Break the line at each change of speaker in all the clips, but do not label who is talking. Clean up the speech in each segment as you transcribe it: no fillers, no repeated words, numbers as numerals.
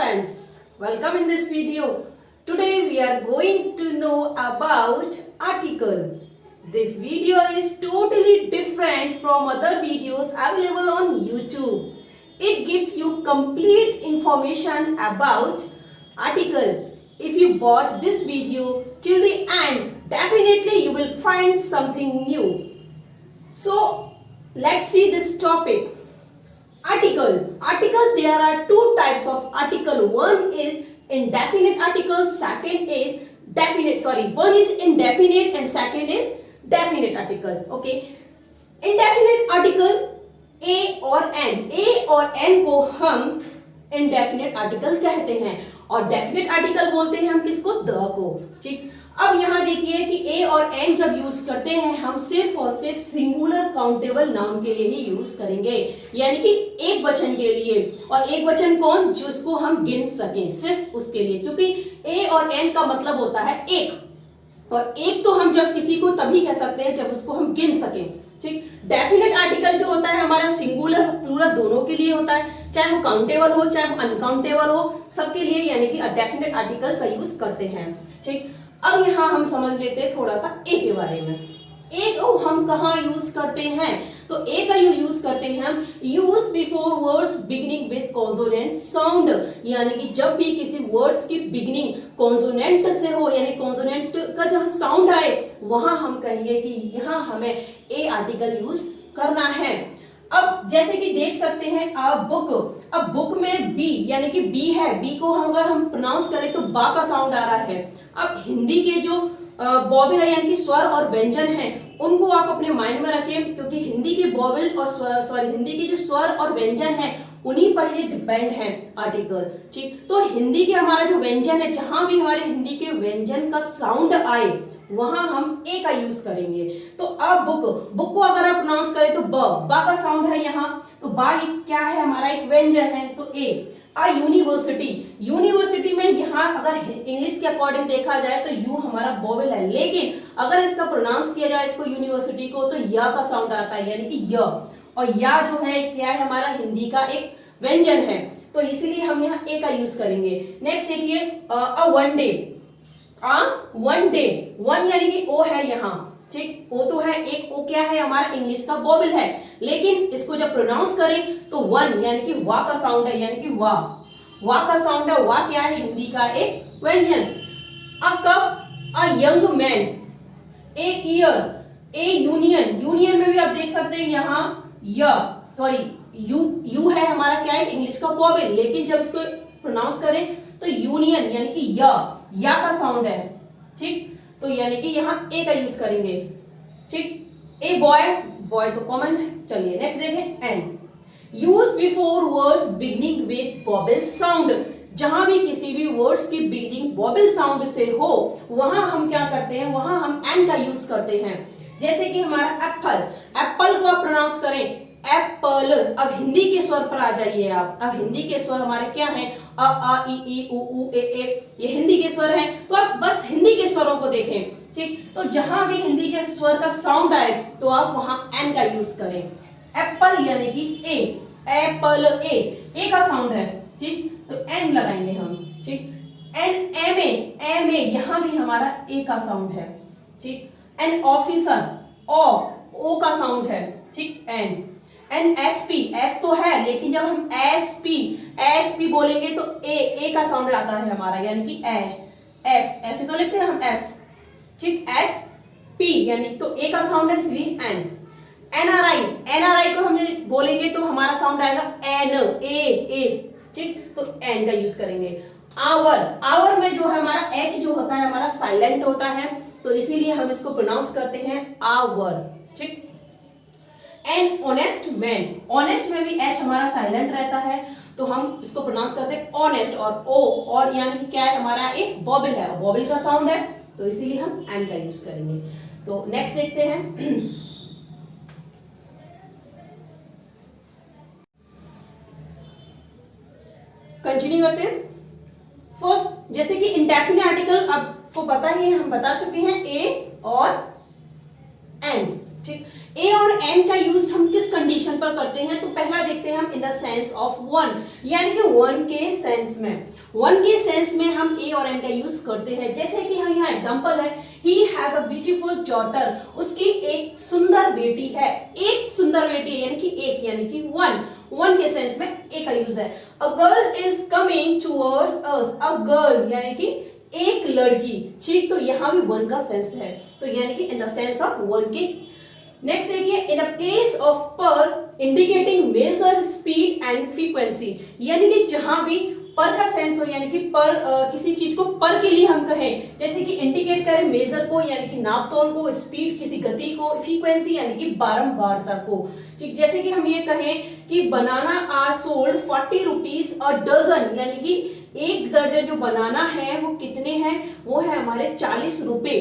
friends, welcome in this video. Today we are going to know about article. This video is totally different from other videos available on YouTube. It gives you complete information about article. If you watch this video till the end, definitely you will find something new. So let's see this topic. Article, there are two types of article. One is indefinite article, second is definite. One is indefinite and second is definite article. Okay. Indefinite article A और N को हम indefinite article कहते हैं और definite article बोलते हैं हम किसको, द को. ठीक. अब यहाँ देखिए कि ए और एन जब यूज करते हैं हम सिर्फ और सिर्फ सिंगुलर काउंटेबल नाउन के लिए ही यूज करेंगे, यानी कि एक वचन के लिए. और एक वचन कौन, जिसको हम गिन सकें, सिर्फ उसके लिए, क्योंकि ए और एन का मतलब होता है एक, और एक तो हम जब किसी को तभी कह सकते हैं जब उसको हम गिन सकें. ठीक. डेफिनेट आर्टिकल जो होता है हमारा सिंगुलर प्लूरल दोनों के लिए होता है, चाहे वो काउंटेबल हो चाहे वो अनकाउंटेबल हो, सबके लिए यानी कि डेफिनेट आर्टिकल का यूज करते हैं. ठीक. अब यहाँ हम समझ लेते हैं थोड़ा सा ए के बारे में. ए को हम कहाँ यूज करते हैं, तो ए का यूज करते हैं हम use before words beginning with consonant sound, यानी कि जब भी किसी वर्ड्स की बिगिनिंग कॉन्सोनेंट से हो, यानी कॉन्सोनेंट का जब साउंड आए वहां हम कहेंगे कि यहाँ हमें ए आर्टिकल यूज करना है. अब जैसे कि देख सकते हैं अब बुक में बी, यानी कि बी है, बी को हम अगर हम प्रोनाउंस करें तो बा का साउंड आ रहा है. अब हिंदी के जो वोवेल है यानी कि स्वर और व्यंजन है उनको आप अपने माइंड में रखें, क्योंकि हिंदी के वोवेल और हिंदी के जो स्वर और व्यंजन है उन्हीं पर ये डिपेंड है आर्टिकल. ठीक. तो हिंदी के हमारा जो व्यंजन है, जहां भी हमारे हिंदी के व्यंजन का साउंड आए वहां हम ए का यूज करेंगे. तो अब बुक को अगर आप प्रोनाउंस करें तो बा का साउंड है यहाँ, तो बा क्या है, हमारा एक व्यंजन है, तो ए. यूनिवर्सिटी में यहाँ अगर इंग्लिश के अकॉर्डिंग देखा जाए तो यू हमारा वोवेल है, लेकिन अगर इसका प्रोनाउंस किया जाए इसको यूनिवर्सिटी को तो या का साउंड आता है, यानी कि य. और या जो है क्या है, हमारा हिंदी का एक व्यंजन है, तो इसीलिए हम यहाँ ए का यूज करेंगे. नेक्स्ट देखिए वन डे, वन यानी कि ओ है यहाँ. ठीक. ओ तो है एक, ओ क्या है, हमारा इंग्लिश का वोवेल है, लेकिन इसको जब प्रोनाउंस करें तो वन यानी कि वा का साउंड है, यानी कि वा का साउंड है. वा क्या है, हिंदी का एक व्यंजन. A cup, a young man, a year, A union में भी आप देख सकते हैं यहाँ यू है हमारा क्या है, इंग्लिश का वोवेल, लेकिन जब इसको प्रोनाउंस करें तो यूनियन यानी कि या का साउंड है. ठीक. तो यानी कि यहाँ ए का यूज करेंगे. ठीक. ए बॉय तो कॉमन है. चलिए नेक्स्ट देखें an. Use before words beginning with vowel sound, जहां भी किसी भी वर्ड्स की बिगिनिंग वोवेल साउंड से हो वहां हम क्या करते हैं, वहां हम एन का यूज करते हैं. जैसे कि हमारा एप्पल को आप प्रोनाउंस करें एप्पल. अब हिंदी के स्वर पर आ जाइए आप. अब हिंदी के स्वर हमारे क्या हैं, अ ई उ ए, ये हिंदी के स्वर हैं, तो आप बस हिंदी के स्वरों को देखें. ठीक. तो जहां भी हिंदी के स्वर का साउंड आए तो आप वहां एन का यूज करें. एप्पल यानी कि ए, एप्पल ए का साउंड है. ठीक. तो एन लगाएंगे हम. ठीक. एम ए यहां भी हमारा ए का साउंड है. ठीक. एन ऑफिसर, ओ का साउंड है. ठीक. एन एस तो है, लेकिन जब हम एस पी बोलेंगे तो ए का साउंड आता है हमारा, यानी कि एस ऐसे तो लिखते हैं हम एस. ठीक. एस पी यानी तो ए का साउंड है, इसलिए एन. एनआरआई को हम बोलेंगे तो हमारा साउंड आएगा एन ए. ठीक. तो एन का यूज करेंगे. आवर में जो है हमारा एच जो होता है हमारा साइलेंट होता है, तो इसीलिए हम इसको प्रोनाउंस करते हैं आवर. ठीक. एन ऑनेस्ट में भी एच हमारा साइलेंट रहता है, तो हम इसको प्रोनाउंस करते हैं ऑनेस्ट. और ओ और यानी कि क्या है, हमारा एक वोवेल है, वोवेल का साउंड है, तो इसीलिए हम एन का यूज करेंगे. तो नेक्स्ट देखते हैं. कंटिन्यू करते हैं. फर्स्ट जैसे कि इंडेफिनिट आर्टिकल आपको पता ही है, हम बता चुके हैं ए और एन. ठीक। ए और एन का यूज हम किस कंडीशन पर करते हैं, तो पहला देखते हैं हम इन द सेंस ऑफ वन, यानी कि वन के सेंस में। वन के सेंस में हम ए और एन का यूज करते हैं। जैसे कि हम यहाँ एग्जांपल है, he has a beautiful daughter, उसकी एक सुंदर बेटी है। एक सुंदर बेटी है यानी कि एक, यानी कि वन। वन के सेंस में ए का यूज है। A girl is coming towards us, a girl यानी कि एक लड़की। ठीक, तो यहाँ भी वन का सेंस है, तो यानी कि in the sense of one के। नेक्स्ट देखिए, in the place of per indicating measure speed and frequency, यानी कि जहां भी पर का सेंस हो, यानी कि पर किसी चीज को पर के लिए हम कहें, जैसे कि इंडिकेट करें मेजर को यानी कि नापतोल को, स्पीड किसी गति को, फ्रीक्वेंसी यानी कि बारंबारता को। ठीक, जैसे कि हम ये कहें कि banana are sold 40 rupees a dozen, यानी कि एक दर्जन जो बनाना है वो कितने हैं, वो है हमारे 40 रुपए,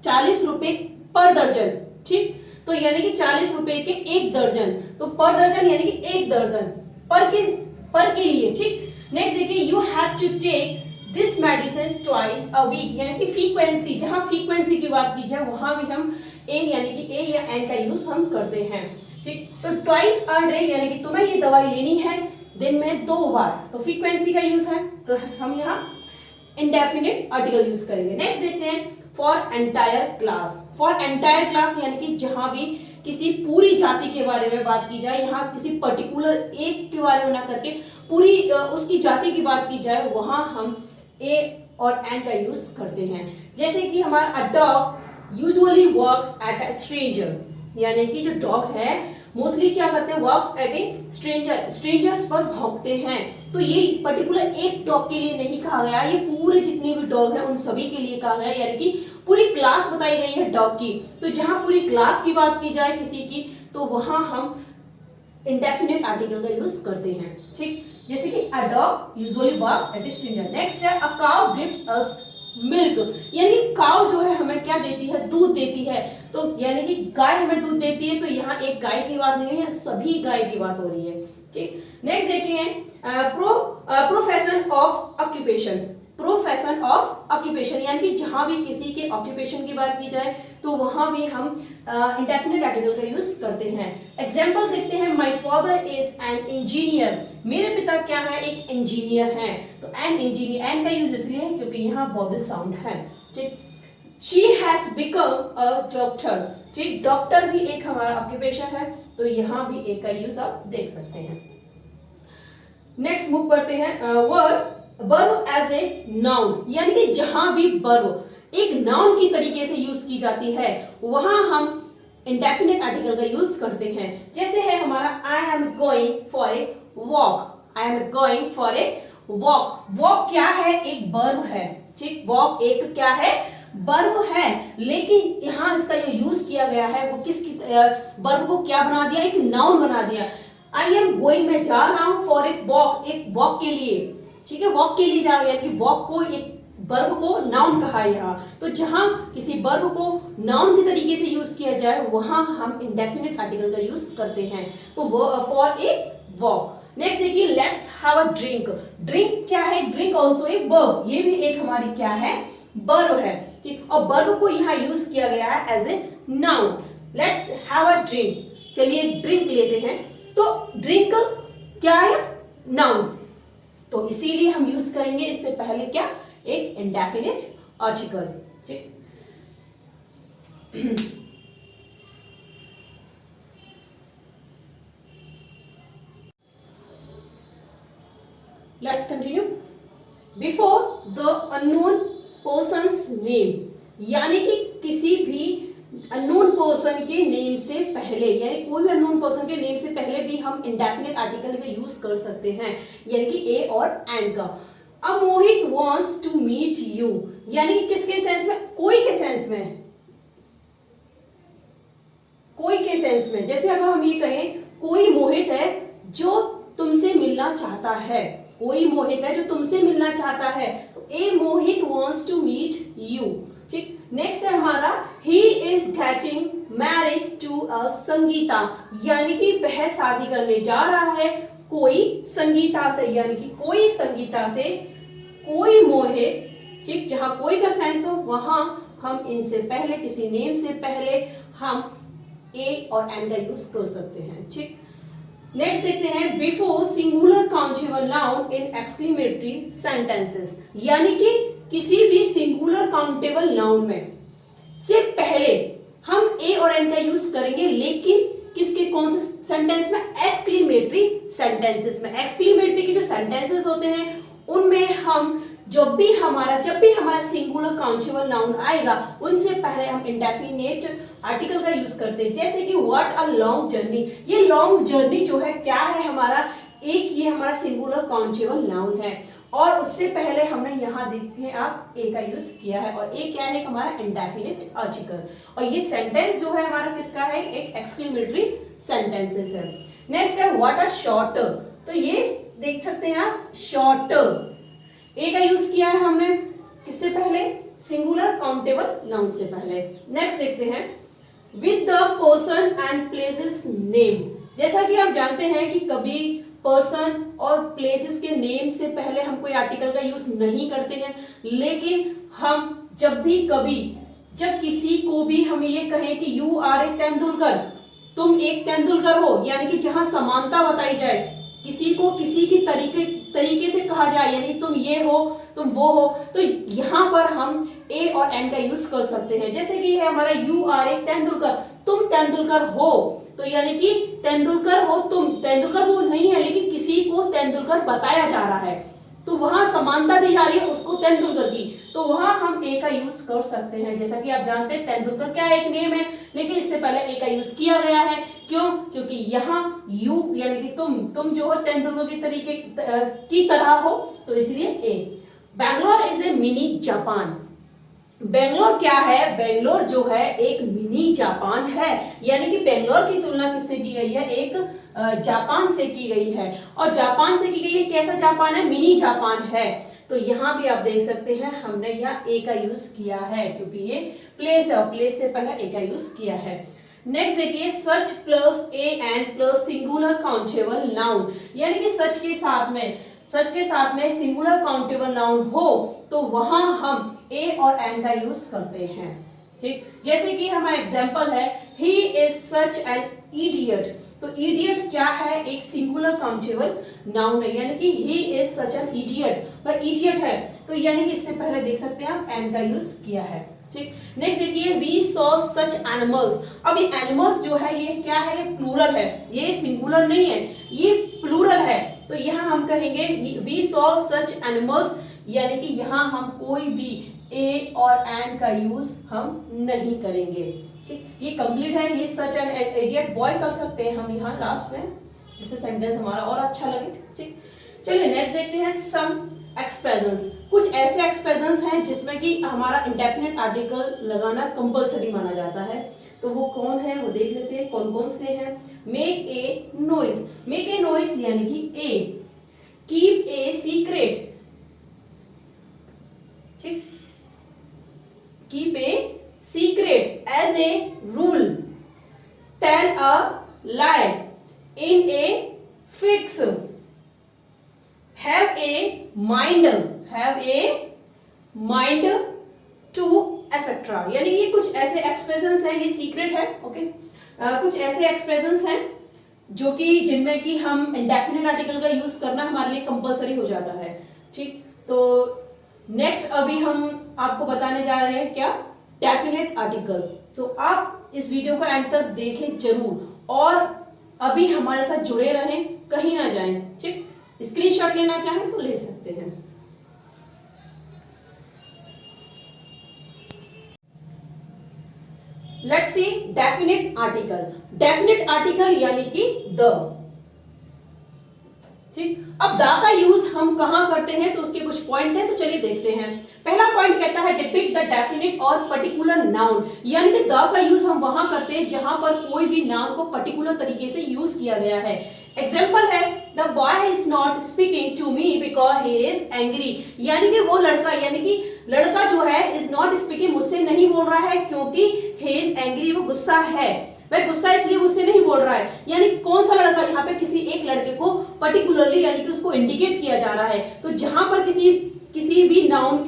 40 रुपए पर दर्जन। ठीक, तो यानी कि 40 रुपए के एक दर्जन, तो पर दर्जन यानी कि एक दर्जन पर के लिए। ठीक, नेक्स्ट देखिए, you have to take this medicine twice a week, यानी कि फ्रीक्वेंसी, जहां फ्रीक्वेंसी की बात की जाए वहां भी हम ए यानी कि ए या एन का यूज हम करते हैं। ठीक, तो ट्वाइस अ डे यानी कि तुम्हें ये दवाई लेनी है दिन में 2 बार, तो फ्रीक्वेंसी का यूज है, तो हम यहाँ इंडेफिनिट आर्टिकल यूज करेंगे। नेक्स्ट देखते हैं, for entire class. For entire class यानी कि जहां भी किसी पूरी जाति के बारे में बात की जाए, यहाँ किसी पर्टिकुलर एक के बारे में ना करके पूरी उसकी जाति की बात की जाए, वहां हम ए और एन का यूज करते हैं। जैसे कि हमारा अ dog usually works at a stranger, यानी कि जो डॉग है मोस्टली क्या करते हैं, works at a stranger, strangers पर भौंकते हैं। तो ये पर्टिकुलर एक डॉग के लिए नहीं कहा गया, ये पूरे जितने भी डॉग हैं उन सभी के लिए कहा गया, यानी कि पूरी क्लास बताई गई है डॉग की। तो जहां पूरी क्लास की बात की जाए किसी की, तो वहां हम इंडेफिनिट आर्टिकल का यूज करते हैं। ठीक, जैसे कि a dog usually works at a stranger. Next है, a cow gives us milk, यानी काउ जो है हमें क्या देती है, दूध देती है। तो यानी कि गाय हमें दूध देती है, तो यहाँ एक गाय की बात नहीं है, सभी गाय की बात हो रही है। ठीक, नेक्स्ट देखिए, profession of occupation. Profession of occupation यानी कि जहां भी किसी के ऑक्यूपेशन की बात की जाए, तो वहां भी हम इंडेफिनिट आर्टिकल का यूज करते हैं। एग्जाम्पल देखते हैं, my father is an engineer, मेरे पिता क्या है, एक इंजीनियर हैं। तो एन इंजीनियर, एन का यूज इसलिए है क्योंकि यहाँ वॉवेल साउंड है। ठीक, she has become a doctor. ठीक, डॉक्टर भी एक हमारा ऑक्यूपेशन है, तो यहाँ भी ए का यूज आप देख सकते हैं। नेक्स्ट मूव करते हैं, वर्ब एज ए नाउन, यानी कि जहां भी वर्ब एक नाउन की तरीके से यूज की जाती है, वहां हम इंडेफिनिट आर्टिकल का यूज करते हैं। जैसे है हमारा, आई am going for a walk, I am going for a walk. Walk क्या है, एक वर्ब है। ठीक, वॉक एक क्या है, वर्ब है, लेकिन यहाँ इसका जो यूज किया गया है वो किसकी वर्ब को क्या बना दिया, एक नाउन बना दिया। आई एम गोइंग, मैं जा रहा हूं फॉर ए वॉक, एक वॉक के लिए। ठीक है, वॉक के लिए जा रहा हूं, यानी कि वॉक को एक वर्ब को नाउन कहा है यहाँ। तो जहां किसी वर्ब को नाउन के तरीके से यूज किया जाए, वहां हम इंडेफिनिट आर्टिकल का यूज करते हैं। तो वो फॉर ए वॉक। नेक्स्ट देखिए, let's have a drink. Drink क्या है, ड्रिंक ऑल्सो ए वर्ब, ये भी एक हमारी क्या है, वर्ब है। ठीक, और वर्ब को यहाँ यूज किया गया है as a noun. Let's have a drink, चलिए ड्रिंक लेते हैं। तो ड्रिंक क्या है, नाउन, तो इसीलिए हम यूज करेंगे इससे पहले क्या, एक इंडेफिनिट आर्टिकल। ठीक, let's continue. Before the unknown persons name, यानी कि किसी भी अननोन पर्सन के नेम से पहले, यानी कोई भी अननोन पर्सन के नेम से पहले भी हम इंडेफिनिट आर्टिकल का यूज कर सकते हैं, यानी कि ए और एन का। अ मोहित वांट्स टू मीट यू, यानी कि किसके सेंस में, कोई के सेंस में, कोई के सेंस में। जैसे अगर हम ये कहें, कोई मोहित है जो तुमसे मिलना चाहता है, कोई मोहित है जो तुमसे मिलना चाहता है, तो a Mohit wants to meet you. ठीक, नेक्स्ट है हमारा, he is getting married to a Sangeeta, यानी कि वह शादी करने जा रहा है कोई संगीता से, यानी कि कोई संगीता से, कोई मोहित। ठीक, जहां कोई का सेंस हो वहां हम इनसे पहले, किसी नेम से पहले हम ए और एन का यूज कर सकते हैं। ठीक, नेक्स्ट देखते हैं before singular countable noun in exclamatory sentences, यानी कि किसी भी सिंगुलर काउंटेबल नाउन में से पहले हम ए और एन का यूज करेंगे, लेकिन किसके कौन से सेंटेंस में? एक्सक्लेमेटरी सेंटेंसेस में। एक्सक्लेमेटरी के जो सेंटेंसेस होते हैं उनमें हम जब भी हमारा सिंगुलर काउंटेबल नाउन आएगा उनसे पहले हम इंडेफिनेट आर्टिकल का यूज करते हैं। जैसे कि व्हाट अ लॉन्ग जर्नी, ये लॉन्ग जर्नी जो है क्या है हमारा? एक ये हमारा सिंगुलर काउंटेबल नाउन है और उससे पहले हमने यहाँ देखिए आप ए का यूज किया है और ए क्या है? हमारा इंडेफिनिट आर्टिकल। और ये सेंटेंस जो है हमारा किसका है? एक एक्सक्लेमेटरी सेंटेंसेस है। नेक्स्ट है व्हाट अ शॉर्ट, तो ये देख सकते हैं आप शॉर्ट, ए का यूज किया है हमने किससे पहले? सिंगुलर काउंटेबल नाउन से पहले। नेक्स्ट देखते हैं with the person and places name, जैसा कि आप जानते हैं कि कभी पर्सन और प्लेसेस के नेम से पहले हम कोई आर्टिकल का यूज नहीं करते हैं, लेकिन हम जब किसी को भी हम ये कहें कि यू आर ए तेंदुलकर, तुम एक तेंदुलकर हो, यानी कि जहां समानता बताई जाए, किसी को किसी की तरीके से कहा जाए, यानी तुम ये हो तुम वो हो, तो यहाँ पर हम ए और एन का यूज कर सकते हैं। जैसे कि है हमारा यू आर ए तेंदुलकर, तुम तेंदुलकर हो, तो यानी कि तेंदुलकर हो तुम, तेंदुलकर वो नहीं है लेकिन किसी को तेंदुलकर बताया जा रहा है, तो वहां समानता दी जा रही है उसको तेंदुलकर की, तो वहां हम ए का यूज कर सकते हैं। जैसा कि आप जानते हैं तेंदुलकर क्या एक नेम है, लेकिन इससे पहले ए का यूज किया गया है। क्यों? क्योंकि यहाँ यू यानी कि तुम जो हो तेंदुलकर की तरीके की तरह हो, तो इसलिए a. Bangalore is a mini Japan, Bangalore क्या है? बेंगलोर जो है एक मिनी जापान है, यानी कि बेंगलोर की तुलना किससे की गई है? एक जापान से की गई है, और जापान से की गई है कैसा जापान है? मिनी जापान है। तो यहाँ भी आप देख सकते हैं हमने यहाँ ए का यूज किया है क्योंकि ये प्लेस है और प्लेस से पहले ए का यूज किया है। नेक्स्ट देखिए such plus a and plus singular countable noun, यानी कि सच के साथ में सिंगुलर काउंटेबल नाउन हो तो वहां हम ए और एन का यूज करते हैं। ठीक, जैसे कि हमारा एग्जांपल है he is such an idiot, तो इडियट क्या है? एक सिंगुलर काउंटेबल नाउन है, यानी कि he is such an idiot, पर इडियट है तो यानी कि इससे पहले देख सकते हैं आप एन का यूज किया है। ठीक, नेक्स्ट देखिए वी सॉ सच एनिमल्स, अब ये एनिमल्स जो है ये क्या है? ये प्लूरल है, ये सिंगुलर नहीं है, ये प्लूरल है, तो यहाँ हम कहेंगे वी सॉ सच एनिमल्स, यानी कि यहाँ हम कोई भी ए और एन का यूज हम नहीं करेंगे। ठीक, ये कंप्लीट है, ये सच एन इडियट बॉय कर सकते हैं हम यहाँ लास्ट में, जिससे सेंटेंस हमारा और अच्छा लगे। ठीक, चलिए नेक्स्ट देखते हैं सम एक्सप्रेशंस। कुछ ऐसे एक्सप्रेशंस हैं जिसमें कि हमारा इंडेफिनिट आर्टिकल लगाना कंपल्सरी माना जाता है, तो वो कौन है वो देख लेते हैं कौन कौन से हैं। Make a noise, make a noise यानी कि ए, कीप ए सीक्रेट, ठीक, keep a secret as a rule, tell a lie in a fix, have a mind to etc, यानी ये कुछ ऐसे एक्सप्रेशंस हैं, ये सीक्रेट है ओके। कुछ ऐसे एक्सप्रेशंस हैं जो कि जिनमें कि हम इंडेफिनिट आर्टिकल का यूज करना हमारे लिए कंपलसरी हो जाता है। ठीक, तो नेक्स्ट अभी हम आपको बताने जा रहे हैं क्या? Definite article. तो आप इस वीडियो को एंड तक देखें जरूर और अभी हमारे साथ जुड़े रहें, कहीं ना जाएं। ठीक, स्क्रीनशॉट लेना चाहें तो ले सकते हैं। Let's see definite article. Definite article यानी कि द। ठीक, अब द का यूज हम कहां करते हैं तो उसके कुछ पॉइंट हैं, तो चलिए देखते हैं। पहला पॉइंट कहता है डिपिक्ट द डेफिनिट और पर्टिकुलर नाउन, यानी कि द का यूज हम वहां करते हैं जहां पर कोई भी नाउन को पर्टिकुलर तरीके से यूज किया गया है। एग्जाम्पल है the boy is not speaking to me because he is angry, यानी कि वो लड़का, यानी कि लड़का जो है इज नॉट स्पीकिंग, मुझसे नहीं बोल रहा है क्योंकि ही इज एंग्री, वो गुस्सा है, वह गुस्सा इसलिए मुझसे नहीं बोल रहा है। यानी कौन सा लड़का? यहाँ पे किसी एक लड़के को पर्टिकुलरली यानी कि उसको इंडिकेट किया जा रहा है। तो जहां पर किसी भी नाउन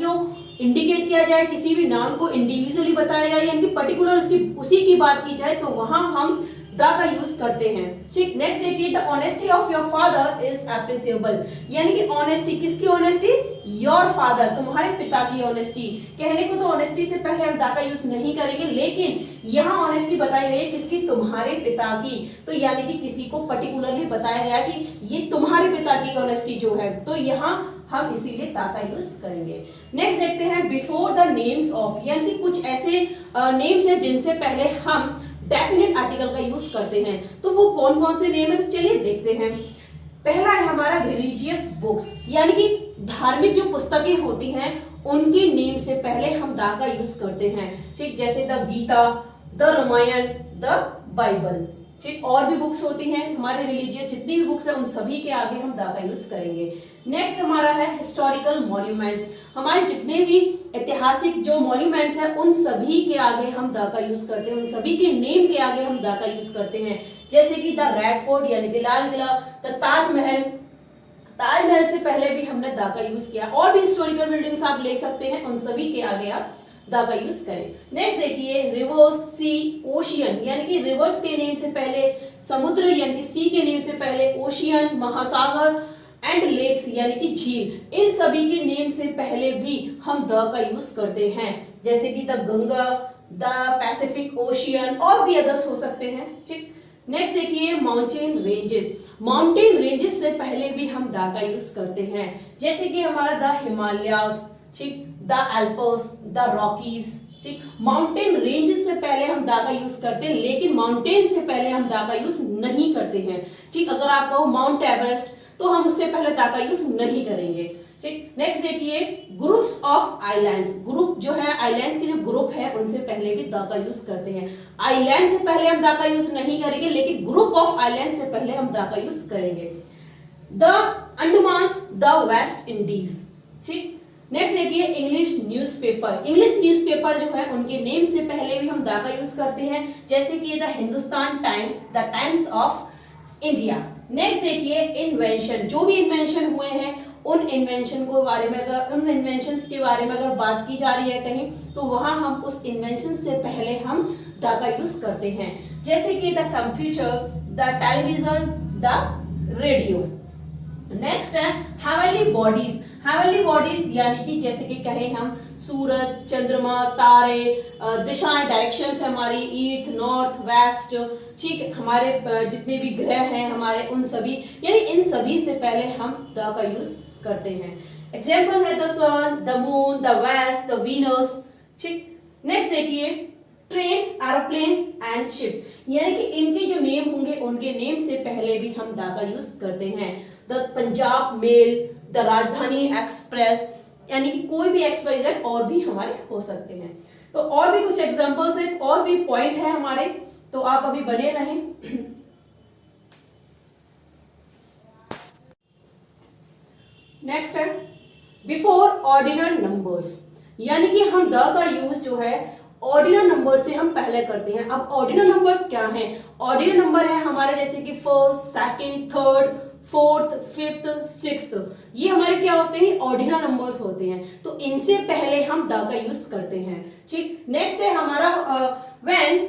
इंडिकेट किया जाए, किसी भी नाउन को इंडिविजुअली बताया जाए, यानी कि पर्टिकुलर उसी की बात की जाए, तो वहां हम द का यूज करते हैं। ठीक, नेक्स्ट देखिए, the honesty of your father is appreciable, यानी कि ऑनेस्टी, किसकी ऑनेस्टी? योर फादर, तुम्हारे पिता की ऑनेस्टी। कहने को तो ऑनेस्टी से पहले हम द का यूज नहीं करेंगे, लेकिन यहाँ ऑनेस्टी बताई गई है किसकी? तुम्हारे पिता की। तो यानी कि किसी को पर्टिकुलरली बताया गया कि ये तुम्हारे पिता की ऑनेस्टी जो है, तो यहाँ हम इसीलिए ता का यूज करेंगे। नेक्स्ट देखते हैं, बिफोर द नेम्स ऑफ, यानी कि कुछ ऐसे नेम्स हैं जिनसे पहले हम डेफिनेट आर्टिकल का यूज करते हैं। तो वो कौन कौन से नेम है, तो चलिए देखते हैं। पहला है हमारा रिलीजियस बुक्स, यानी कि धार्मिक जो पुस्तकें होती हैं उनके नेम से पहले हम दा का यूज करते हैं। ठीक, जैसे the Gita, the Ramayana, the Bible. ठीक, और भी बुक्स होती हैं हमारे रिलीजियस, जितनी भी बुक्स हैं उन सभी के आगे हम दा का यूज करेंगे। नेक्स्ट हमारा है हिस्टोरिकल मॉन्यूमेंट्स, हमारे जितने भी ऐतिहासिक जो मॉन्यूमेंट्स हैं उन सभी के आगे हम द का यूज करते हैं, उन सभी के नेम के आगे हम द का यूज करते हैं। जैसे कि द रेड फोर्ट यानी कि लाल किला, द ताजमहल, ताजमहल से पहले भी हमने द का यूज किया। और भी हिस्टोरिकल बिल्डिंग्स आप ले सकते हैं, उन सभी के आगे आप द का यूज करें। नेक्स्ट देखिए, रिवर्स, सी, ओशियन, यानी कि रिवर्स के नेम से पहले समुद्र, यानी कि सी के नेम से पहले ओशियन, महासागर एंड लेक्स यानी कि झील, इन सभी के नेम से पहले भी हम द का यूज करते हैं। जैसे कि the Ganga, the Pacific ocean, और भी अदर्स हो सकते हैं। ठीक, नेक्स्ट देखिए, माउंटेन रेंजेस, माउंटेन रेंजेस से पहले भी हम द का यूज करते हैं। जैसे कि हमारा द हिमालयास, ठीक, द एल्प्स, द रॉकीज। ठीक, माउंटेन रेंजेस से पहले हम द का यूज करते हैं, लेकिन माउंटेन से पहले हम द का यूज नहीं करते हैं। ठीक, अगर आप कहो माउंट एवरेस्ट, तो हम उससे पहले दा का यूज नहीं करेंगे। ठीक, नेक्स्ट देखिए, ग्रुप्स ऑफ आइलैंड्स, ग्रुप जो है आइलैंड्स के जो ग्रुप है उनसे पहले भी दा का यूज करते हैं। आइलैंड से पहले हम दा का यूज नहीं करेंगे, लेकिन ग्रुप ऑफ आइलैंड से पहले हम दा का यूज करेंगे। The Andamans, the West Indies. ठीक, नेक्स्ट देखिए, इंग्लिश न्यूज़पेपर, इंग्लिश न्यूज़पेपर जो है उनके नेम से पहले भी हम दा का यूज करते हैं। जैसे कि the Hindustan times, the times of India. Next देखिए, इन्वेंशन, जो भी इन्वेंशन हुए हैं उन इन्वेंशन को बारे में अगर उन इन्वेंशंस के बारे में अगर बात की जा रही है कहीं, तो वहां हम उस इन्वेंशन से पहले हम द का यूज करते हैं। जैसे कि the computer, the television, the radio. Next है हेवनली बॉडीज, हेवनली बॉडीज यानी कि जैसे कि कहें हम सूरज, चंद्रमा, तारे, दिशाएं, डायरेक्शंस है हमारी, ईस्ट, नॉर्थ, वेस्ट। ठीक, हमारे जितने भी ग्रह हैं हमारे, उन सभी, यानी इन सभी से पहले हम द का यूज करते हैं। एग्जाम्पल है the sun, the moon, the west, the Venus. ठीक, नेक्स्ट देखिए, ट्रेन, एरोप्लेन एंड शिप, यानी कि इनके जो नेम होंगे उनके नेम से पहले भी हम द का यूज करते हैं। द पंजाब मेल, द राजधानी एक्सप्रेस, यानी कि कोई भी XYZ और भी हमारे हो सकते हैं। तो और भी कुछ एग्जांपल्स है, और भी पॉइंट है हमारे, तो आप अभी बने रहें। नेक्स्ट है बिफोर ऑर्डिनल नंबर्स, यानी कि हम द का यूज जो है ऑर्डिनल नंबर से हम पहले करते हैं। अब ऑर्डिनल नंबर्स क्या हैं? ऑर्डिनल नंबर है हमारे जैसे कि first, second, third, fourth, fifth, sixth, ये हमारे क्या होते हैं? ऑर्डिनल नंबर्स होते हैं। तो इनसे पहले हम द का यूज करते हैं। ठीक, नेक्स्ट है हमारा when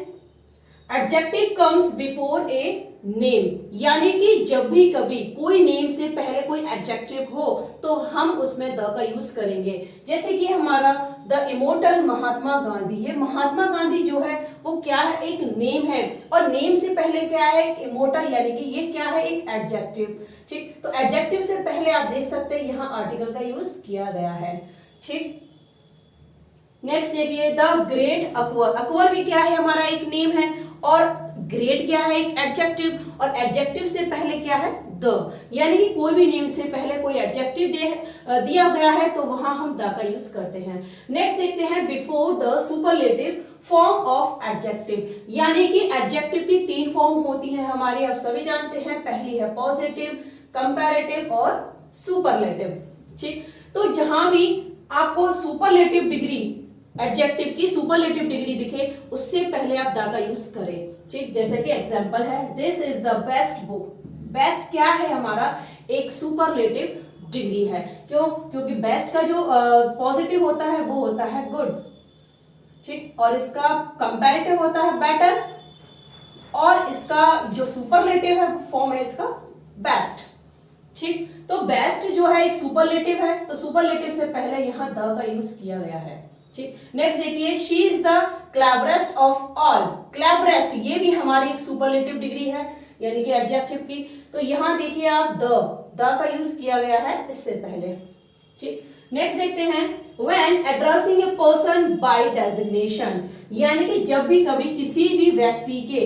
adjective comes before a name, यानी कि जब भी कभी कोई नेम से पहले कोई एडजेक्टिव हो तो हम उसमें द का यूज करेंगे। जैसे कि हमारा द इमोर्टल महात्मा गांधी, ये महात्मा गांधी जो है वो क्या है? एक नेम है, और नेम से पहले क्या है? एक इमोर्टल, यानी कि ये क्या है? एक एडजेक्टिव। ठीक, तो एडजेक्टिव से पहले आप देख सकते हैं यहाँ आर्टिकल का यूज किया गया है। ठीक, नेक्स्ट देखिए द ग्रेट अकबर, अकबर भी क्या है? हमारा एक नेम है, और ग्रेट क्या है? एक एडजेक्टिव, और एडजेक्टिव से पहले क्या है? द, यानी कि कोई भी नेम से पहले कोई एडजेक्टिव दिया गया है तो वहां हम द का यूज करते हैं। नेक्स्ट देखते हैं before the superlative form of adjective, यानी कि एडजेक्टिव की 3 फॉर्म होती है हमारी, आप सभी जानते हैं। पहली है पॉजिटिव, कंपैरेटिव और सुपरलेटिव। ठीक, तो जहां भी आपको सुपरलेटिव डिग्री, एडजेक्टिव की सुपरलेटिव डिग्री दिखे, उससे पहले आप द का यूज करें। ठीक, जैसे कि एग्जांपल है this is the best book. Best क्या है हमारा? एक सुपरलेटिव डिग्री है। क्यों? क्योंकि बेस्ट का जो पॉजिटिव होता है वो होता है गुड, ठीक, और इसका कंपैरेटिव होता है बेटर, और इसका जो सुपरलेटिव है फॉर्म है इसका बेस्ट, ठीक। तो बेस्ट जो है एक सुपरलेटिव है, तो सुपरलेटिव से पहले यहां द का यूज किया गया है, ठीक। नेक्स्ट देखिए, she is the cleverest of all. Cleverest ये भी हमारी एक सुपरलेटिव डिग्री है, यानी कि एडजेक्टिव की। तो यहां देखिए आप द का यूज किया गया है इससे पहले, ठीक। नेक्स्ट देखते हैं, when addressing a person by designation, यानी कि जब भी कभी किसी भी व्यक्ति के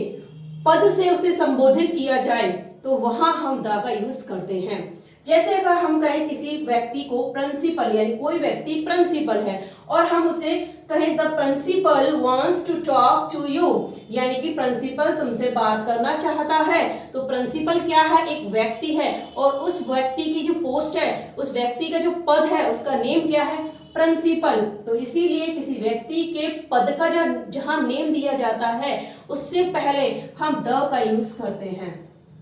पद से उसे संबोधित किया जाए तो वहां हम द का यूज करते हैं। जैसे अगर हम कहें किसी व्यक्ति को प्रिंसिपल, यानी कोई व्यक्ति प्रिंसिपल है और हम उसे कहें the principal wants to talk to you, यानी कि प्रिंसिपल तुमसे बात करना चाहता है। तो प्रिंसिपल क्या है? एक व्यक्ति है, और उस व्यक्ति की जो पोस्ट है, उस व्यक्ति का जो पद है, उसका नेम क्या है? प्रिंसिपल। तो इसीलिए किसी व्यक्ति के पद का जहां नेम दिया जाता है उससे पहले हम द का यूज करते हैं,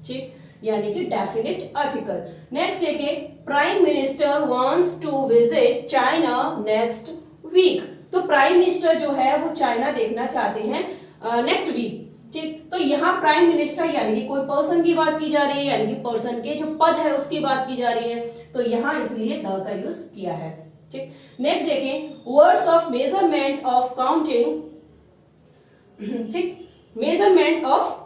ठीक, यानी कि डेफिनेट आर्टिकल। नेक्स्ट देखिए, prime minister wants to visit China next week. तो प्राइम मिनिस्टर जो है वो चाइना देखना चाहते हैं नेक्स्ट वीक, ठीक। तो यहाँ प्राइम मिनिस्टर यानी कि कोई पर्सन की बात की जा रही है, यानी कि पर्सन के जो पद है उसकी बात की जा रही है, तो यहाँ इसलिए द का यूज किया है, ठीक। नेक्स्ट देखें, words of measurement of counting, ठीक, मेजरमेंट ऑफ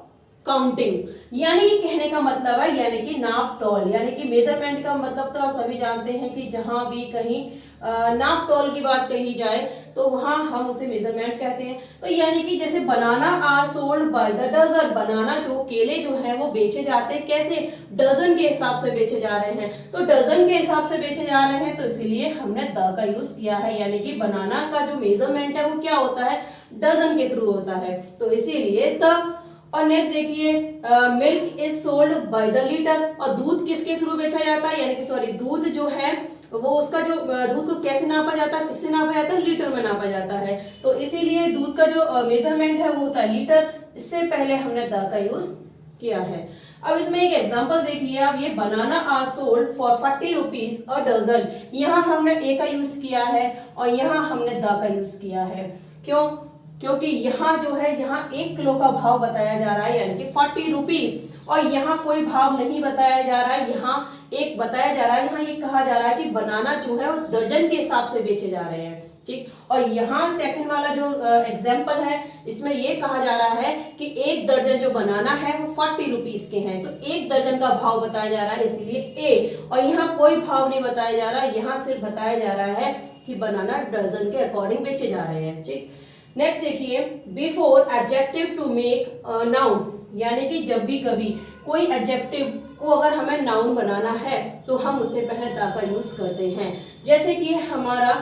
काउंटिंग, यानी कि कहने का मतलब है यानी कि नाप तौल, यानी कि मेजरमेंट का मतलब तो आप सभी जानते हैं कि जहां भी कहीं नाप तौल की बात कही जाए तो वहां हम उसे मेजरमेंट कहते हैं। तो यानी कि जैसे banana are sold by the dozen, banana जो केले जो है वो बेचे जाते हैं कैसे? डजन के हिसाब से बेचे जा रहे हैं। तो डजन के हिसाब से बेचे जा रहे हैं तो इसीलिए हमने द का यूज किया है, यानी कि बनाना का जो मेजरमेंट है वो क्या होता है? डजन के थ्रू होता है, तो इसीलिए द। और नेक्स्ट देखिए, milk is sold by the litre, और दूध किसके थ्रू बेचा जाता है? यानी कि सॉरी, दूध जो है वो उसका जो दूध को कैसे नापा जाता है, किससे नापा जाता है? लीटर में नापा जाता है। तो इसीलिए दूध का जो मेजरमेंट है वो होता है लीटर। इससे पहले हमने द का यूज किया है। अब इसमें एक एग्जांपल देखिए आप, ये banana are sold for 40 rupees a dozen. यहाँ हमने ए का यूज किया है और यहाँ हमने द का यूज किया है। क्यों? क्योंकि यहाँ जो है, यहाँ 1 किलो का भाव बताया जा रहा है, यानी कि 40 रुपीज, और यहाँ कोई भाव नहीं बताया जा रहा है, यहाँ एक बताया जा रहा है। यहाँ ये कहा जा रहा है कि बनाना जो है वो दर्जन के हिसाब से बेचे जा रहे हैं, ठीक। और यहाँ सेकंड वाला जो एग्जाम्पल है इसमें ये कहा जा रहा है कि 1 दर्जन जो बनाना है वो 40 रुपीज के हैं, तो 1 दर्जन का भाव बताया जा रहा है, इसलिए ए। और यहाँ कोई भाव नहीं बताया जा रहा है, यहाँ सिर्फ बताया जा रहा है कि बनाना डजन के अकॉर्डिंग बेचे जा रहे हैं, ठीक। नेक्स्ट देखिए, before adjective to make noun, यानी कि जब भी कभी कोई एडजेक्टिव को अगर हमें नाउन बनाना है तो हम उससे पहले द का यूज करते हैं। जैसे कि हमारा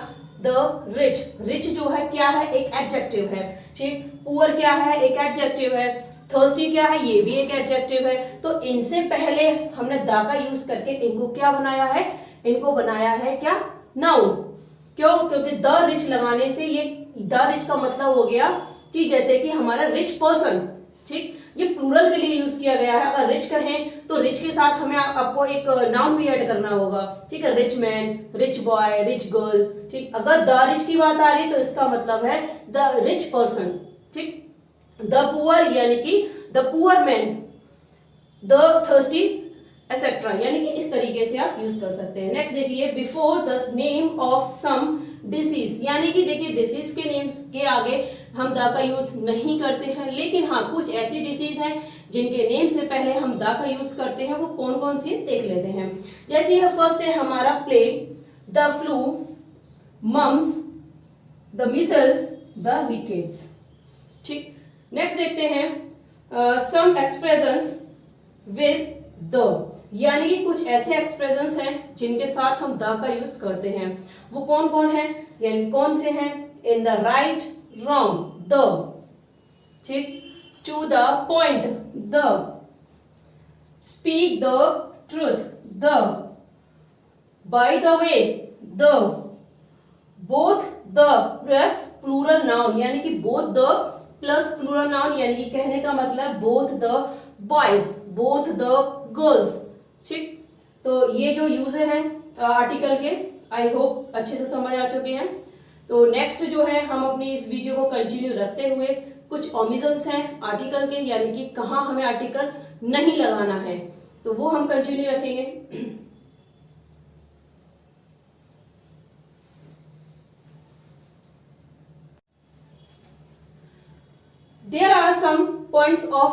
द रिच, रिच जो है क्या है? एक एडजेक्टिव है, ठीक। पुअर क्या है? एक एडजेक्टिव है। थर्स्टी क्या है? ये भी एक एडजेक्टिव है। तो इनसे पहले हमने द का यूज करके इनको क्या बनाया है? इनको बनाया है क्या? नाउन। क्यों? क्योंकि द रिच लगाने से ये द रिच का मतलब हो गया कि जैसे कि हमारा रिच पर्सन, ठीक, ये प्लूरल के लिए यूज किया गया है। अगर रिच कहें तो रिच के साथ हमें आपको एक नाउन भी ऐड करना होगा, ठीक है। Rich man, rich boy, rich girl, ठीक। अगर द रिच की बात आ रही तो इसका मतलब है द रिच पर्सन, ठीक। द पुअर यानी कि the poor man, the thirsty etcetera, यानी कि इस तरीके से आप यूज कर सकते हैं। नेक्स्ट देखिए, before the name of some disease, यानी कि देखिए डिसीज के नेम्स के आगे हम द का यूज नहीं करते हैं, लेकिन हाँ कुछ ऐसी डिसीज हैं जिनके नेम से पहले हम द का यूज करते हैं। वो कौन कौन सी देख लेते हैं। जैसे यह फर्स्ट है हमारा plague, the flu, mumps, the measles, the rickets, ठीक। नेक्स्ट देखते हैं सम एक्सप्रेशंस विद द, यानी कि कुछ ऐसे एक्सप्रेशंस हैं जिनके साथ हम द का यूज करते हैं। वो कौन कौन है, यानी कौन से हैं? In the right, wrong, the, ठीक। To the point, the, speak the truth, the, by the way, the, both the plus plural noun, यानी कि both the plus plural noun, यानी कि कहने का मतलब both the boys, both the girls, ठीक। तो ये जो यूज है आर्टिकल के आई होप अच्छे से समझ आ चुके हैं। तो नेक्स्ट जो है हम अपनी इस वीडियो को कंटिन्यू रखते हुए कुछ ओमिशंस हैं आर्टिकल के, यानी कि कहाँ हमें आर्टिकल नहीं लगाना है, तो वो हम कंटिन्यू रखेंगे। There are some points of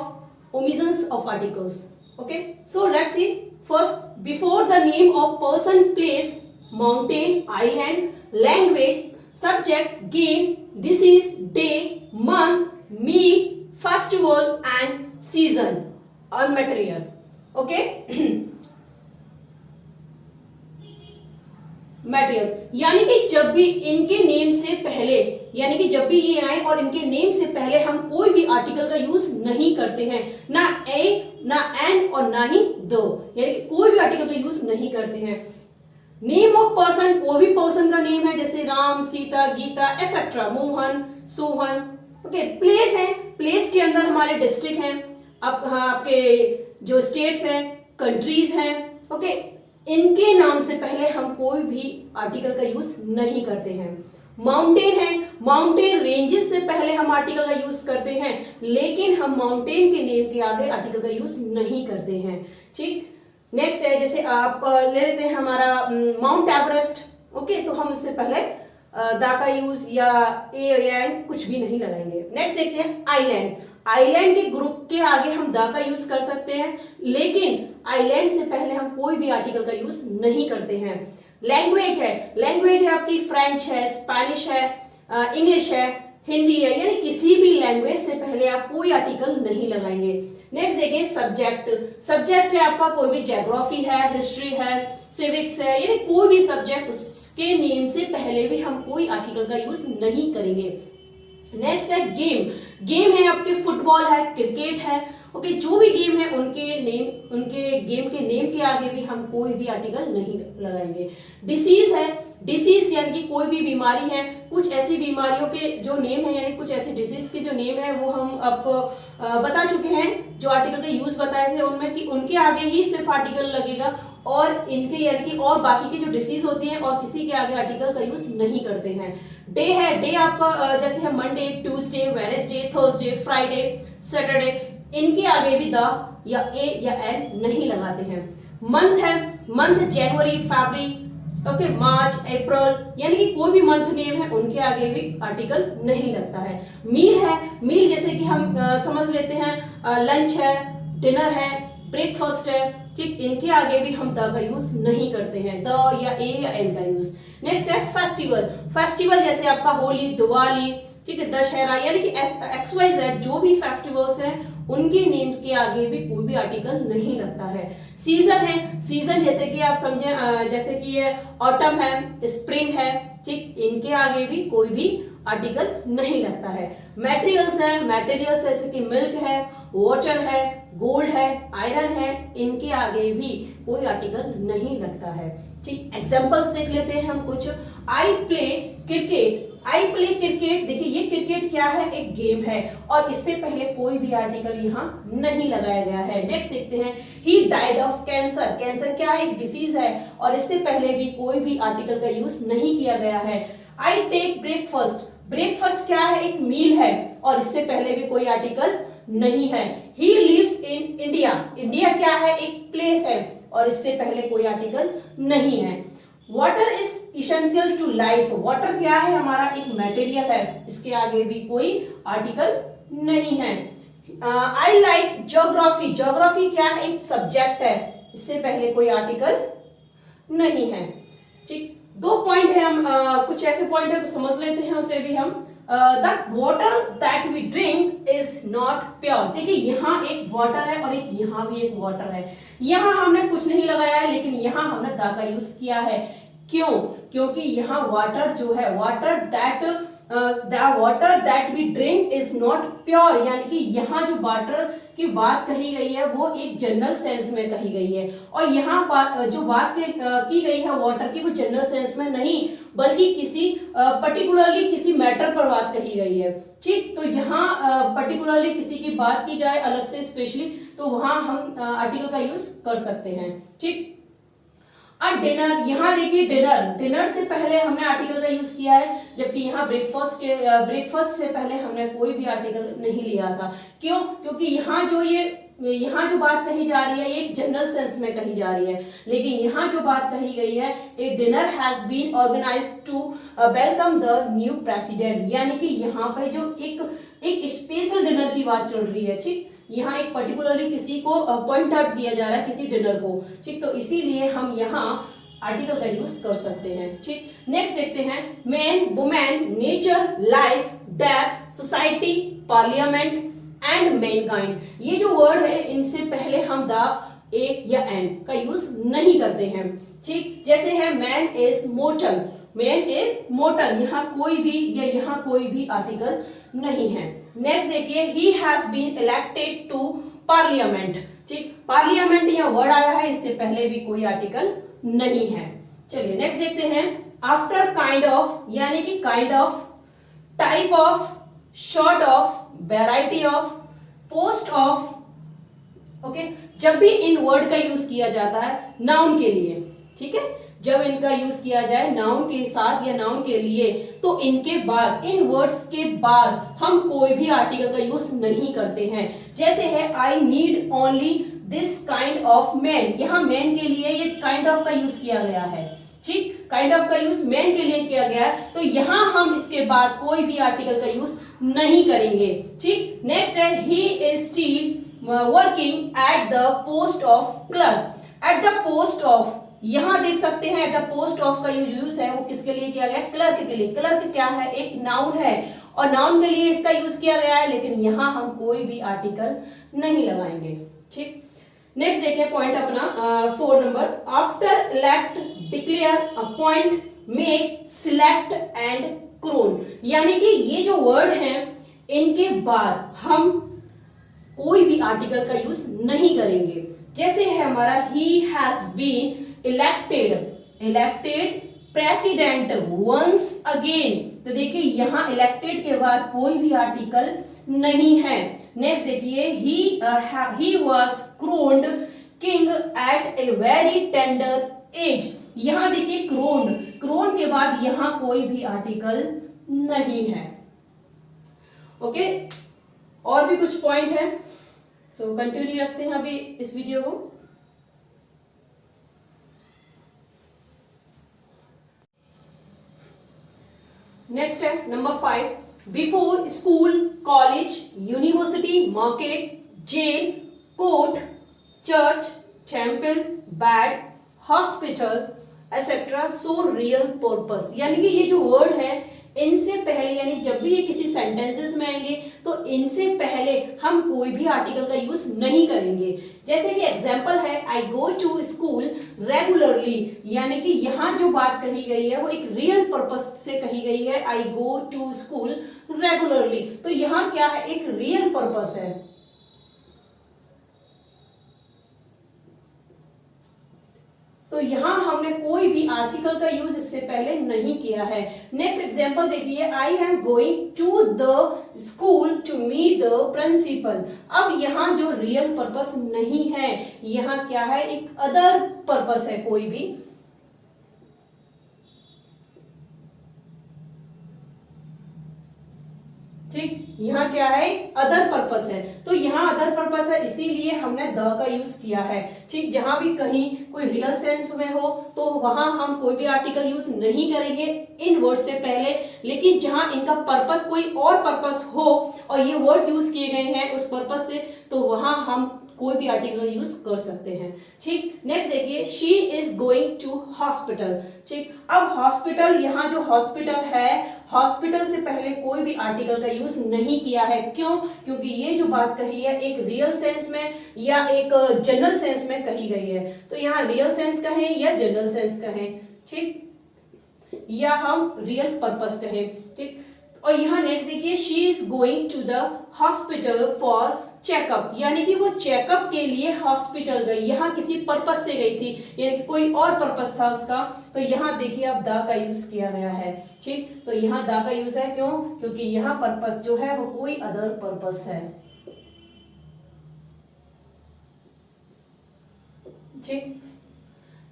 omissions of articles. Okay, so let's see. First, before the name of person, place, mountain, island, language, subject, game, disease, day, month, meal, festival and season or material. Okay. Materials, यानी कि जब भी इनके name से पहले, यानी कि जब भी ये आए और इनके नेम से पहले हम कोई भी आर्टिकल का यूज नहीं करते हैं, ना ए, ना एन और ना ही द, यानी कि कोई भी आर्टिकल का यूज नहीं करते हैं। नेम ऑफ पर्सन, कोई भी पर्सन का नेम है जैसे Ram, Sita, Gita etcetera, Mohan, Sohan. Okay, place है, प्लेस के अंदर हमारे डिस्ट्रिक्ट हैं, आपके जो स्टेट्स हैं, कंट्रीज हैं। ओके, इनके नाम से पहले हम कोई भी आर्टिकल का यूज नहीं करते हैं। माउंटेन है, माउंटेन रेंजेस से पहले हम आर्टिकल का यूज करते हैं, लेकिन हम माउंटेन के नेम के आगे आर्टिकल का यूज नहीं करते हैं। ठीक, नेक्स्ट है जैसे आप ले लेते हैं हमारा माउंट एवरेस्ट। ओके, तो हम इससे पहले दा का यूज या एन कुछ भी नहीं लगाएंगे। नेक्स्ट देखते हैं आइलैंड। आइलैंड के ग्रुप के आगे हम दा का यूज कर सकते हैं, लेकिन आइलैंड से पहले हम कोई भी आर्टिकल का यूज नहीं करते हैं। लैंग्वेज है, लैंग्वेज है आपकी फ्रेंच है, स्पेनिश है, इंग्लिश है, हिंदी है, यानी किसी भी लैंग्वेज से पहले आप कोई आर्टिकल नहीं लगाएंगे। नेक्स्ट देखिए सब्जेक्ट। सब्जेक्ट है आपका कोई भी ज्योग्राफी है, हिस्ट्री है, सिविक्स है, यानी कोई भी सब्जेक्ट, उसके नेम से पहले भी हम कोई आर्टिकल का यूज नहीं करेंगे। नेक्स्ट है गेम। गेम है आपके फुटबॉल है, क्रिकेट है। ओके, जो भी गेम है उनके नेम, उनके गेम के नेम के आगे भी हम कोई भी आर्टिकल नहीं लगाएंगे। डिसीज है, डिसीज यानी कि कोई भी बीमारी है, कुछ ऐसी बीमारियों के जो नेम है, यानी कुछ ऐसी डिसीज के जो नेम है वो हम आपको बता चुके हैं, जो आर्टिकल के यूज बताए थे उनमें, कि उनके आगे ही सिर्फ आर्टिकल लगेगा और इनके यानी कि और बाकी की जो डिसीज होती है और किसी के आगे आर्टिकल का यूज नहीं करते हैं। डे है, डे आपका जैसे है Monday, Tuesday, Wednesday, Thursday, Friday, Saturday, इनके आगे भी द या ए या एन नहीं लगाते हैं। मंथ है, मंथ जनवरी, फरवरी, ओके, मार्च, अप्रैल, यानी कि कोई भी मंथ नेम है उनके आगे भी आर्टिकल नहीं लगता है। मील है, मील जैसे कि हम समझ लेते हैं लंच है, डिनर है, ब्रेकफास्ट है। ठीक, इनके आगे भी हम द का यूज नहीं करते हैं, द या ए या एन का यूज। नेक्स्ट है फेस्टिवल। फेस्टिवल जैसे आपका होली, दिवाली, ठीक है, दशहरा, यानी कि XYZ जो भी फेस्टिवल्स हैं उनके नेम के आगे भी कोई भी आर्टिकल नहीं लगता है। सीजन है, सीजन जैसे कि आप समझे, जैसे कि ये ऑटम है, स्प्रिंग है, ठीक, इनके आगे भी कोई भी आर्टिकल नहीं लगता है। मटेरियल्स है, मटेरियल्स जैसे कि मिल्क है, वाटर है, गोल्ड है, आयरन है, इनके आगे भी कोई आर्टिकल नहीं लगता है। ठीक, एग्जांपल्स देख लेते हैं हम कुछ। I play cricket. I play cricket, देखिए ये क्रिकेट क्या है, एक गेम है और इससे पहले कोई भी आर्टिकल यहाँ नहीं लगाया गया है। नेक्स्ट देखते हैं, he died of cancer. Cancer क्या है, एक डिसीज है और इससे पहले भी कोई भी आर्टिकल का यूज नहीं किया गया है। I take breakfast. ब्रेकफास्ट क्या है, एक मील है और इससे पहले भी कोई आर्टिकल नहीं है। He lives in India. India क्या है, एक प्लेस है और इससे पहले कोई आर्टिकल नहीं है। Water is essential to life. Water क्या है, हमारा एक मटेरियल है, इसके आगे भी कोई आर्टिकल नहीं है। I like geography. ज्योग्राफी क्या है, एक सब्जेक्ट है, इससे पहले कोई आर्टिकल नहीं है। ठीक, दो पॉइंट है, हम कुछ ऐसे पॉइंट है समझ लेते हैं, उसे भी हम that water that we drink is not pure. देखिए यहाँ एक वाटर है और एक यहाँ भी एक वाटर है, यहाँ हमने कुछ नहीं लगाया है, लेकिन यहाँ हमने दा का यूज किया है। क्यों, क्योंकि यहाँ वाटर जो है, water that the water that we drink is not pure, यानी कि यहाँ जो वाटर की बात कही गई है वो एक जनरल सेंस में कही गई है और यहाँ जो बात की गई है वाटर की वो जनरल सेंस में नहीं बल्कि किसी पर्टिकुलरली किसी मैटर पर बात कही गई है। ठीक, तो जहाँ पर्टिकुलरली किसी की बात की जाए अलग से स्पेशली, तो वहां हम आर्टिकल का यूज कर सकते हैं। ठीक, अ डिनर, यहाँ देखिए डिनर, डिनर से पहले हमने आर्टिकल का यूज किया है, जबकि यहाँ ब्रेकफास्ट से पहले हमने कोई भी आर्टिकल नहीं लिया था। क्यों? क्योंकि यहाँ जो बात कही जा रही है ये एक जनरल सेंस में कही जा रही है, लेकिन यहाँ जो बात कही गई है, a dinner has been organised to welcome the new president, यानी कि यहाँ पर जो एक स्पेशल डिनर की बात चल रही है। ठीक, यहाँ एक पर्टिकुलरली किसी को पॉइंट आउट किया जा रहा है, किसी डिनर को। ठीक, तो इसीलिए हम यहाँ आर्टिकल का यूज कर सकते हैं। ठीक, नेक्स्ट देखते हैं, man, women, nature, life, death, society, parliament and Mankind. ये जो वर्ड है इनसे पहले हम द, ए या एंड का यूज नहीं करते हैं। ठीक, जैसे है man is mortal, man is mortal, यहाँ कोई भी आर्टिकल नहीं है। नेक्स्ट देखिए, he has been elected to parliament. ठीक, पार्लियामेंट यह वर्ड आया है, इससे पहले भी कोई आर्टिकल नहीं है। चलिए नेक्स्ट देखते हैं, आफ्टर काइंड ऑफ, यानी कि kind of, type of, short of, variety of, post of. Okay, जब भी इन वर्ड का यूज किया जाता है नाउन के लिए, ठीक है, जब इनका यूज किया जाए नाउन के साथ या नाउन के लिए, तो इनके बाद, इन वर्ड्स के बाद हम कोई भी आर्टिकल का यूज नहीं करते हैं। जैसे है, I need only this kind of man, यहाँ मैन के लिए ये काइंड ऑफ का यूज किया गया है। ठीक, काइंड ऑफ का यूज मैन के लिए किया गया है, तो यहां हम इसके बाद कोई भी आर्टिकल का यूज नहीं करेंगे। ठीक, नेक्स्ट है, he is still working at the post of clerk. At the post of, यहां देख सकते हैं एट द पोस्ट ऑफ का यूज है वो किसके लिए किया गया है? क्लर्क के लिए। क्लर्क क्या है? एक नाउन है, और नाउन के लिए इसका यूज किया गया है, लेकिन यहां हम कोई भी आर्टिकल नहीं लगाएंगे। ठीक, नेक्स्ट देखिए पॉइंट अपना 4 number, after elect, declare, appoint, make, select and crown. यानी कि ये जो वर्ड हैं इनके बाद हम कोई भी आर्टिकल का यूज नहीं करेंगे। जैसे है हमारा, he has been elected president once again, तो देखिए यहां इलेक्टेड के बाद कोई भी आर्टिकल नहीं है। नेक्स्ट देखिए, he was crowned king at a very tender age. यहां देखिए क्रोन के बाद यहां कोई भी आर्टिकल नहीं है। ओके, और भी कुछ पॉइंट है, सो कंटिन्यू रखते हैं अभी इस वीडियो को। नेक्स्ट है number 5, before school, college, university, market, jail, court, church, temple, bed, hospital etcetera, so real purpose. यानी कि ये जो वर्ड है इनसे पहले, यानी जब भी ये किसी सेंटेंसेस में आएंगे तो इनसे पहले हम कोई भी आर्टिकल का यूज नहीं करेंगे। जैसे कि एग्जांपल है, आई गो टू स्कूल रेगुलरली, यानी कि यहां जो बात कही गई है वो एक रियल पर्पस से कही गई है, आई गो टू स्कूल रेगुलरली, तो यहां क्या है? एक रियल पर्पस है। तो यहां हमने कोई भी आर्टिकल का यूज इससे पहले नहीं किया है। नेक्स्ट एग्जांपल देखिए, I am going to the school to meet the principal. अब यहां जो रियल पर्पस नहीं है, यहां क्या है? एक अदर पर्पस है कोई भी। ठीक, यहाँ क्या है? अदर पर्पस है, तो यहाँ अदर पर्पस है इसीलिए हमने द का यूज किया है। ठीक, जहां भी कहीं कोई रियल सेंस में हो तो वहां हम कोई भी आर्टिकल यूज नहीं करेंगे इन वर्ड से पहले, लेकिन जहां इनका पर्पस कोई और पर्पस हो और ये वर्ड यूज किए गए हैं उस पर्पस से, तो वहां हम कोई भी आर्टिकल यूज कर सकते हैं। ठीक, नेक्स्ट देखिए, she is going to hospital. ठीक, अब हॉस्पिटल, यहाँ जो हॉस्पिटल है, हॉस्पिटल से पहले कोई भी आर्टिकल का यूज नहीं किया है। क्यों? क्योंकि ये जो बात कही है एक रियल सेंस में या एक जनरल सेंस में कही गई है, तो यहाँ रियल सेंस कहें या जनरल सेंस कहें, ठीक, या हम रियल पर्पस कहें। ठीक, और यहाँ नेक्स्ट देखिए, she is going to the hospital for checkup, यानी कि वो चेकअप के लिए हॉस्पिटल गई, यहाँ किसी पर्पस से गई थी, यानी कि कोई और पर्पस था उसका, तो यहाँ देखिए अब द का यूज किया गया है। ठीक, तो यहाँ द का यूज है, क्यों? क्योंकि यहाँ पर्पस जो है वो कोई अदर पर्पस है। ठीक,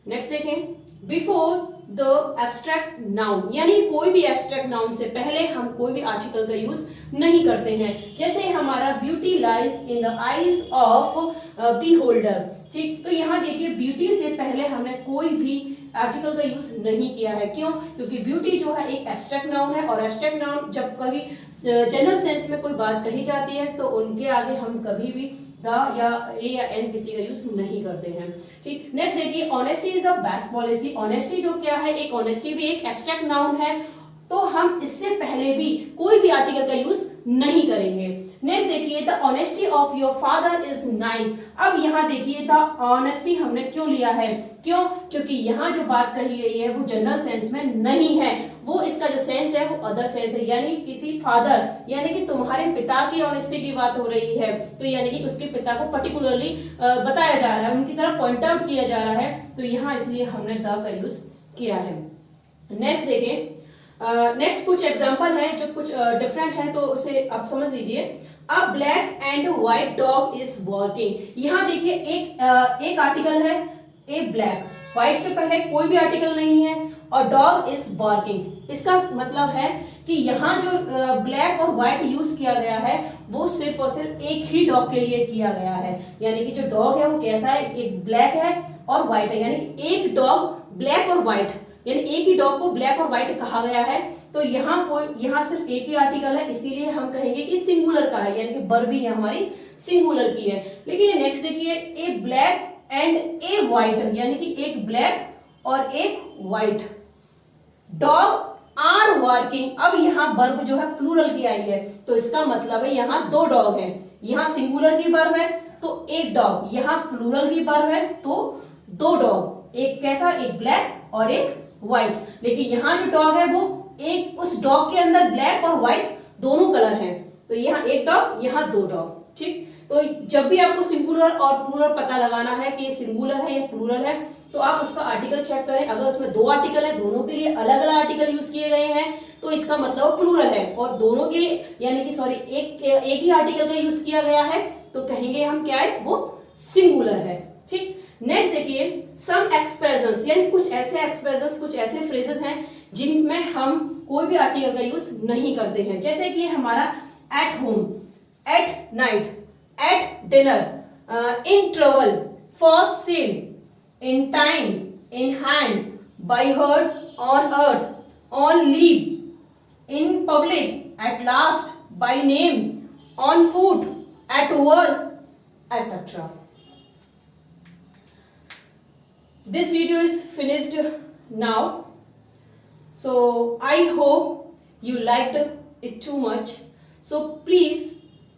नेक्स्ट देखें, बिफोर द एब्स्ट्रैक्ट नाउन, यानी कोई भी एब्स्ट्रैक्ट नाउन से पहले हम कोई भी आर्टिकल का यूज नहीं करते हैं। जैसे हमारा beauty lies in the eyes of beholder, ठीक, तो यहाँ देखिए ब्यूटी से पहले हमने कोई भी आर्टिकल का यूज नहीं किया है। क्यों? क्योंकि ब्यूटी जो है एक एब्स्ट्रैक्ट नाउन है, और एब्स्ट्रैक्ट नाउन जब कभी जनरल सेंस में कोई बात कही जाती है तो उनके आगे हम कभी भी द या ए या एन किसी का यूज नहीं करते हैं। ठीक, नेक्स्ट देखिए, honesty is the best policy. Honesty जो क्या है, एक ऑनेस्टी भी एक एब्स्ट्रैक्ट नाउन है, तो हम इससे पहले भी कोई भी आर्टिकल का यूज नहीं करेंगे। नेक्स्ट देखिए, the honesty of your father is nice. अब यहाँ देखिए द ऑनेस्टी हमने क्यों लिया है, क्यों? क्योंकि यहाँ जो बात कही गई है वो जनरल सेंस में नहीं है, वो इसका जो सेंस है वो अदर सेंस है, यानी किसी फादर यानी कि तुम्हारे पिता की ऑनेस्टी की बात हो रही है, तो यानी कि उसके पिता को पर्टिकुलरली बताया जा रहा है, उनकी तरफ पॉइंट आउट किया जा रहा है, तो यहाँ इसलिए हमने द का यूज किया है। नेक्स्ट देखें, नेक्स्ट कुछ एग्जांपल है जो कुछ डिफरेंट है, तो उसे आप समझ लीजिए। अ black and white dog is working. यहाँ देखिए एक आर्टिकल है ए ब्लैक, व्हाइट से पहले कोई भी आर्टिकल नहीं है, और डॉग इज बार्किंग। इसका मतलब है कि यहाँ जो ब्लैक और व्हाइट यूज किया गया है वो सिर्फ और सिर्फ एक ही डॉग के लिए किया गया है, यानी कि जो डॉग है वो कैसा है, एक ब्लैक है और व्हाइट है, यानी कि एक डॉग ब्लैक और व्हाइट, यानी एक ही डॉग को ब्लैक और व्हाइट कहा गया है। तो यहाँ सिर्फ एक ही आर्टिकल है, इसीलिए हम कहेंगे कि सिंगुलर का है, यानी कि वर्ब भी हमारी सिंगुलर की है। लेकिन नेक्स्ट देखिए, ए ब्लैक एंड ए व्हाइट, यानी कि एक ब्लैक और एक व्हाइट, डॉग आर वर्किंग। अब यहाँ वर्ब जो है प्लूरल की आई है, तो इसका मतलब है यहाँ दो डॉग है, यहाँ सिंगुलर की वर्ब है तो एक डॉग, यहाँ प्लूरल की वर्ब है तो दो डॉग, एक कैसा, एक ब्लैक और एक व्हाइट। लेकिन यहाँ जो डॉग है वो एक, उस डॉग के अंदर ब्लैक और व्हाइट दोनों कलर हैं, तो यहाँ एक डॉग यहाँ दो डॉग। ठीक, तो जब भी आपको सिंगुलर और प्लूरल पता लगाना है कि ये सिंगुलर है या प्लूरल है, तो आप उसका आर्टिकल चेक करें। अगर उसमें दो आर्टिकल है, दोनों के लिए अलग अलग आर्टिकल यूज किए गए हैं, तो इसका मतलब प्लूरल है, और दोनों के लिए यानी कि सॉरी एक ही आर्टिकल का यूज किया गया है, तो कहेंगे हम क्या है, वो सिंगुलर है। ठीक, नेक्स्ट देखिए, सम एक्सप्रेशंस, यानी कुछ ऐसे एक्सप्रेशंस, कुछ ऐसे फ्रेजेस हैं जिनमें हम कोई भी आर्टिकल का यूज नहीं करते हैं। जैसे कि हमारा at home, at night, at dinner, in travel, for sale, in time, in hand, by heard, on earth, on leave, in public, at last, by name, on foot, at work, etc. This video is finished now. So I hope you liked it too much. So please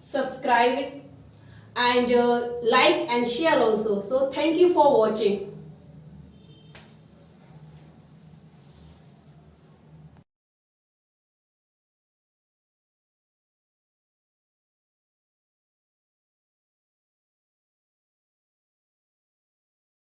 subscribe it and like and share also. So thank you for watching.